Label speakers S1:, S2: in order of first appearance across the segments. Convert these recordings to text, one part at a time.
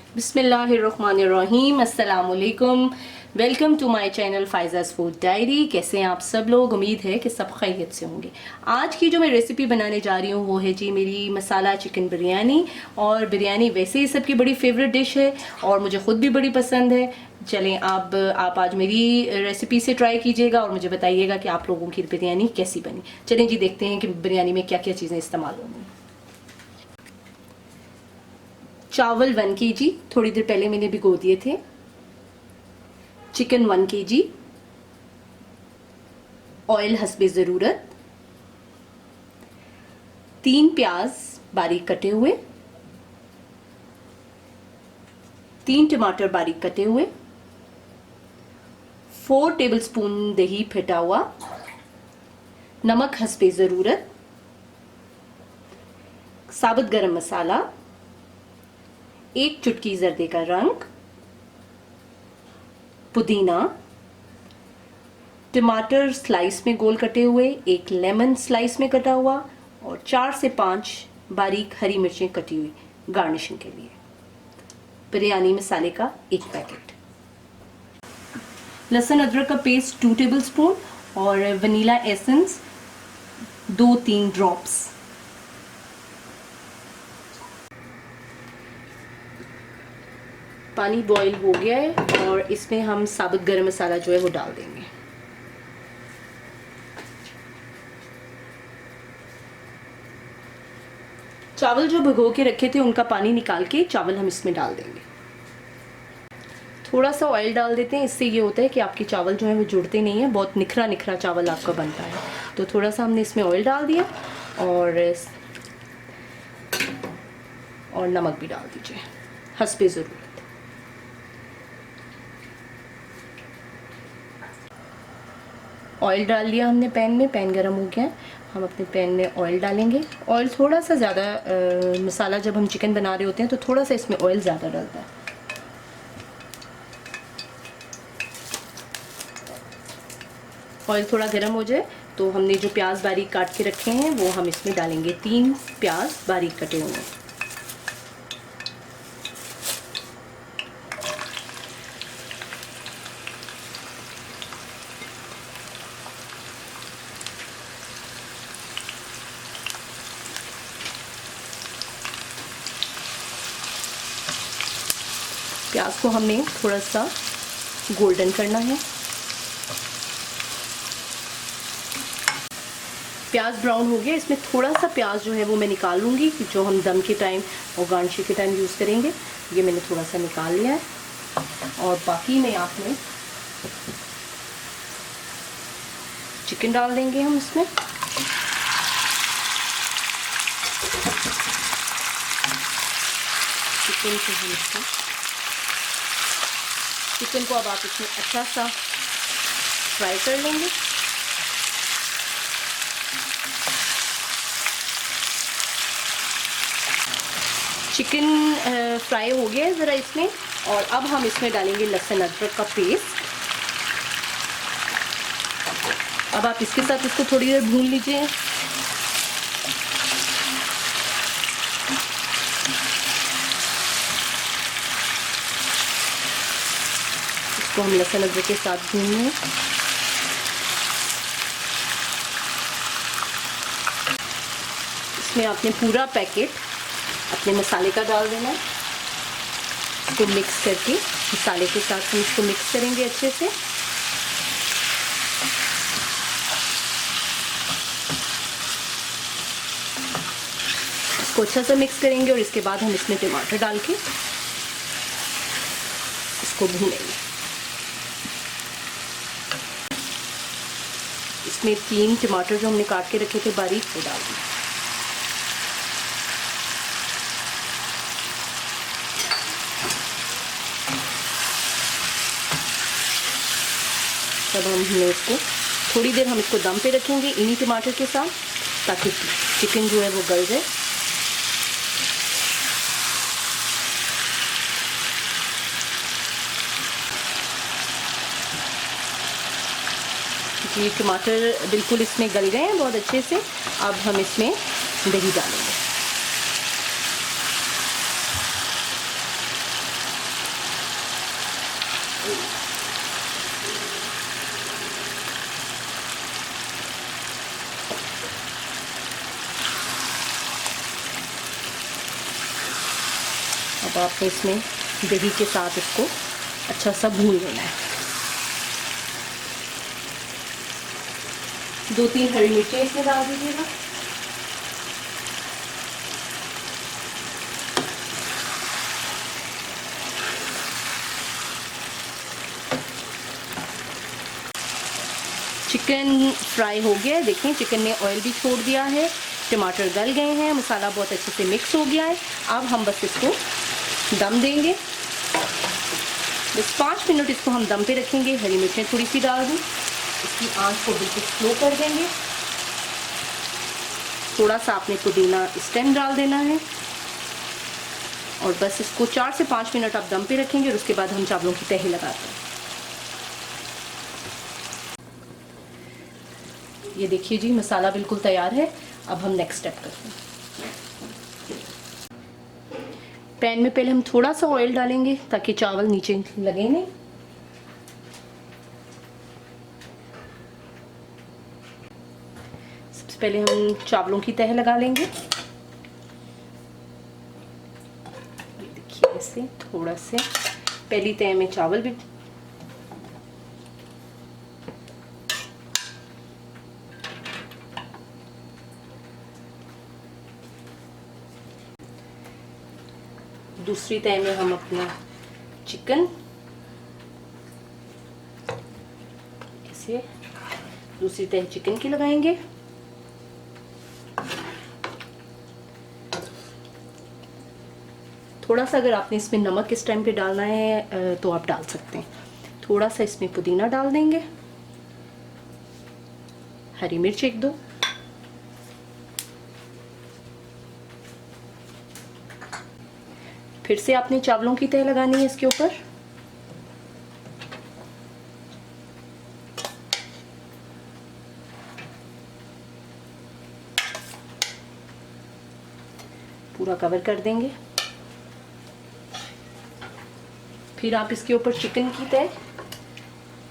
S1: बिस्मिल्लाहिर्रहमानिर्रहीम, अस्सलाम वालेकुम। Welcome to my channel Faiza's food diary. कैसे हैं आप सब लोग? उम्मीद है कि सब खैरियत से होंगे। आज की जो मैं रेसिपी बनाने जा रही हूँ वो है जी मेरी मसाला चिकन बिरयानी। और बिरयानी वैसे ही सबकी बड़ी फेवरेट डिश है और मुझे ख़ुद भी बड़ी पसंद है। चलें आप आज मेरी रेसिपी से ट्राई कीजिएगा और मुझे बताइएगा कि आप लोगों की बिरयानी कैसी बनी। चलें जी, देखते हैं कि बिरयानी में क्या क्या चीज़ें इस्तेमाल होंगी। चावल 1 kg थोड़ी देर पहले मैंने भिगो दिए थे। Chicken 1 kg। ऑयल हस्बे ज़रूरत। 3 प्याज बारीक कटे हुए। 3 टमाटर बारीक कटे हुए। 4 टेबलस्पून दही फेटा हुआ। नमक हस्बे ज़रूरत। साबुत गरम मसाला। 1 चुटकी जर्दे का रंग। पुदीना। टमाटर स्लाइस में गोल कटे हुए। 1 लेमन स्लाइस में कटा हुआ और 4 से 5 बारीक हरी मिर्चें कटी हुई गार्निशिंग के लिए। बिरयानी मसाले का 1 पैकेट। लहसुन अदरक का पेस्ट 2 टेबलस्पून और वनीला एसेंस 2-3 ड्रॉप्स। पानी बॉईल हो गया है और इसमें हम साबुत गरम मसाला जो है वो डाल देंगे। चावल जो भिगो के रखे थे उनका पानी निकाल के चावल हम इसमें डाल देंगे। थोड़ा सा ऑयल डाल देते हैं, इससे ये होता है कि आपके चावल जो है वो जुड़ते नहीं है, बहुत निखरा निखरा चावल आपका बनता है। तो थोड़ा सा हमने इसमें ऑयल डाल दिया और नमक भी डाल दीजिए हस्बे ज़रूरत। ऑयल डाल लिया हमने पैन में, पैन गरम हो गया। हम अपने पैन में ऑयल डालेंगे। ऑयल थोड़ा सा ज़्यादा, मसाला जब हम चिकन बना रहे होते हैं तो थोड़ा सा इसमें ऑयल ज़्यादा डलता है। ऑयल थोड़ा गरम हो जाए तो हमने जो प्याज बारीक काट के रखे हैं वो हम इसमें डालेंगे। 3 प्याज बारीक कटे हुए। प्याज को हमने थोड़ा सा गोल्डन करना है। प्याज ब्राउन हो गया। इसमें थोड़ा सा प्याज जो है वो मैं निकाल लूँगी, जो हम दम के टाइम और गार्निशिंग के टाइम यूज़ करेंगे। ये मैंने थोड़ा सा निकाल लिया है और बाकी में आपने चिकन डाल देंगे हम इसमें। चिकन को अब आप इसमें अच्छा सा फ्राई कर लेंगे। चिकन फ्राई हो गया है ज़रा इसमें, और अब हम इसमें डालेंगे लहसुन अदरक का पेस्ट। अब आप इसके साथ इसको थोड़ी देर भून लीजिए। इसको हम लहसुन अदरक के साथ भून लें। इसमें आपने पूरा पैकेट अपने मसाले का डाल देना है। इसको मिक्स करके मसाले के साथ हम इसको मिक्स करेंगे अच्छे से। इसको अच्छा से मिक्स करेंगे और इसके बाद हम इसमें टमाटर डाल के इसको भूनेंगे। इसमें 3 टमाटर जो हमने काट के रखे थे बारीक, वो डाल दें। तब हमने इसको थोड़ी देर हम इसको दम पे रखेंगे इन्हीं टमाटर के साथ, ताकि चिकन जो है वो गल जाए। जी, टमाटर बिल्कुल इसमें गल गए हैं बहुत अच्छे से। अब हम इसमें दही डालेंगे। अब आपने इसमें दही के साथ इसको अच्छा सा भून लेना है। 2-3 हरी मिर्चें इसमें डाल दीजिएगा। चिकन फ्राई हो गया है, देखिए चिकन ने ऑयल भी छोड़ दिया है, टमाटर गल गए हैं, मसाला बहुत अच्छे से मिक्स हो गया है। अब हम बस इसको दम देंगे, बस 5 मिनट इसको हम दम पे रखेंगे। हरी मिर्चें थोड़ी सी डाल दूँ, इसकी आंच को बिल्कुल स्लो कर देंगे। थोड़ा सा आपने पुदीना स्टेम डाल देना है और बस इसको 4 से 5 मिनट आप दम पे रखेंगे और उसके बाद हम चावलों की तह लगाते हैं। ये देखिए जी, मसाला बिल्कुल तैयार है। अब हम नेक्स्ट स्टेप करते हैं। पैन में पहले हम थोड़ा सा ऑयल डालेंगे ताकि चावल नीचे लगे नहीं। सबसे पहले हम चावलों की तह लगा लेंगे। ये देखिए, ऐसे थोड़ा से पहली तह में चावल भी, दूसरी तह में हम अपना चिकन, ऐसे दूसरी तह चिकन की लगाएंगे। थोड़ा सा अगर आपने इसमें नमक इस टाइम पे डालना है तो आप डाल सकते हैं। थोड़ा सा इसमें पुदीना डाल देंगे, हरी मिर्च 1-2, फिर से आपने चावलों की तह लगानी है इसके ऊपर। पूरा कवर कर देंगे। फिर आप इसके ऊपर चिकन की तह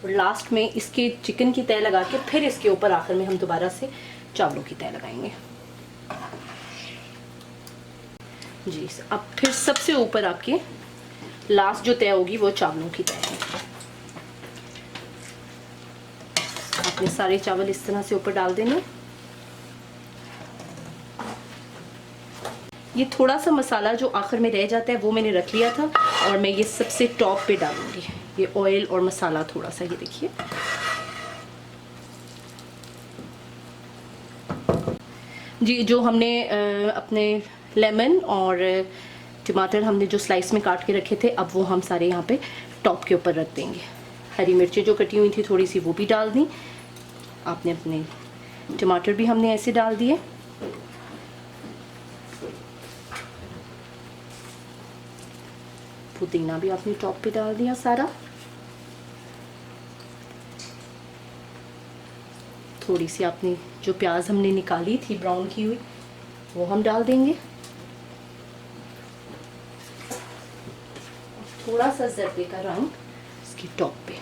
S1: और लास्ट में इसके चिकन की तह लगा के फिर इसके ऊपर आखिर में हम दोबारा से चावलों की तह लगाएंगे। जी, अब फिर सबसे ऊपर आपके लास्ट जो तय होगी वो चावलों की तय है। आपने सारे चावल इस तरह से ऊपर डाल देने। ये थोड़ा सा मसाला जो आखिर में रह जाता है वो मैंने रख लिया था और मैं ये सबसे टॉप पे डालूंगी, ये ऑयल और मसाला थोड़ा सा। ये देखिए, जी, जो हमने अपने लेमन और टमाटर हमने जो स्लाइस में काट के रखे थे, अब वो हम सारे यहाँ पे टॉप के ऊपर रख देंगे। हरी मिर्चें जो कटी हुई थी थोड़ी सी, वो भी डाल दी आपने। अपने टमाटर भी हमने ऐसे डाल दिए। पुदीना भी आपने टॉप पे डाल दिया सारा। थोड़ी सी आपने जो प्याज हमने निकाली थी ब्राउन की हुई, वो हम डाल देंगे। थोड़ा सा जर्दे का रंग इसकी टॉप पे।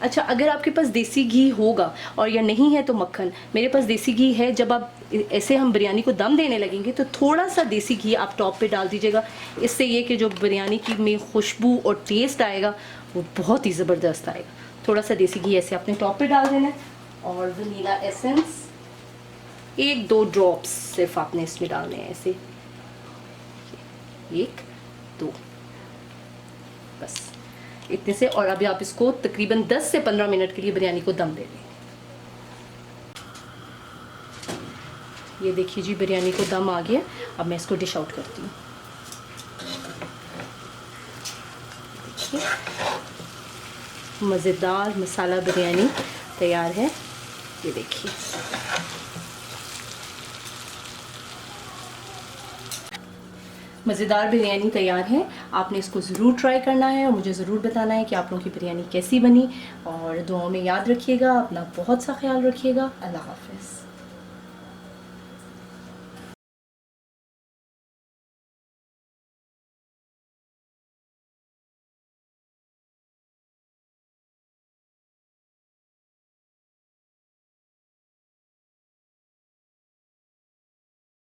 S1: अच्छा, अगर आपके पास देसी घी होगा और या नहीं है तो मक्खन, मेरे पास देसी घी है। जब आप ऐसे हम बिरयानी को दम देने लगेंगे तो थोड़ा सा देसी घी आप टॉप पे डाल दीजिएगा। इससे ये कि जो बिरयानी की में खुशबू और टेस्ट आएगा वो बहुत ही ज़बरदस्त आएगा। थोड़ा सा देसी घी ऐसे आपने टॉप पे डाल देना है और वनीला एसेंस 1-2 ड्रॉप्स सिर्फ आपने इसमें डालने हैं, ऐसे 1-2 बस इतने से। और अभी आप इसको तकरीबन 10 से 15 मिनट के लिए बिरयानी को दम दे दें। ये देखिए जी, बिरयानी को दम आ गया। अब मैं इसको डिश आउट करती हूँ। देखिए, मज़ेदार मसाला बिरयानी तैयार है। ये देखिए, मज़ेदार बिरयानी तैयार है। आपने इसको ज़रूर ट्राई करना है और मुझे ज़रूर बताना है कि आप लोगों की बिरयानी कैसी बनी। और दुआओं में याद रखिएगा, अपना बहुत सा ख्याल रखिएगा। अल्लाह हाफ़िज़।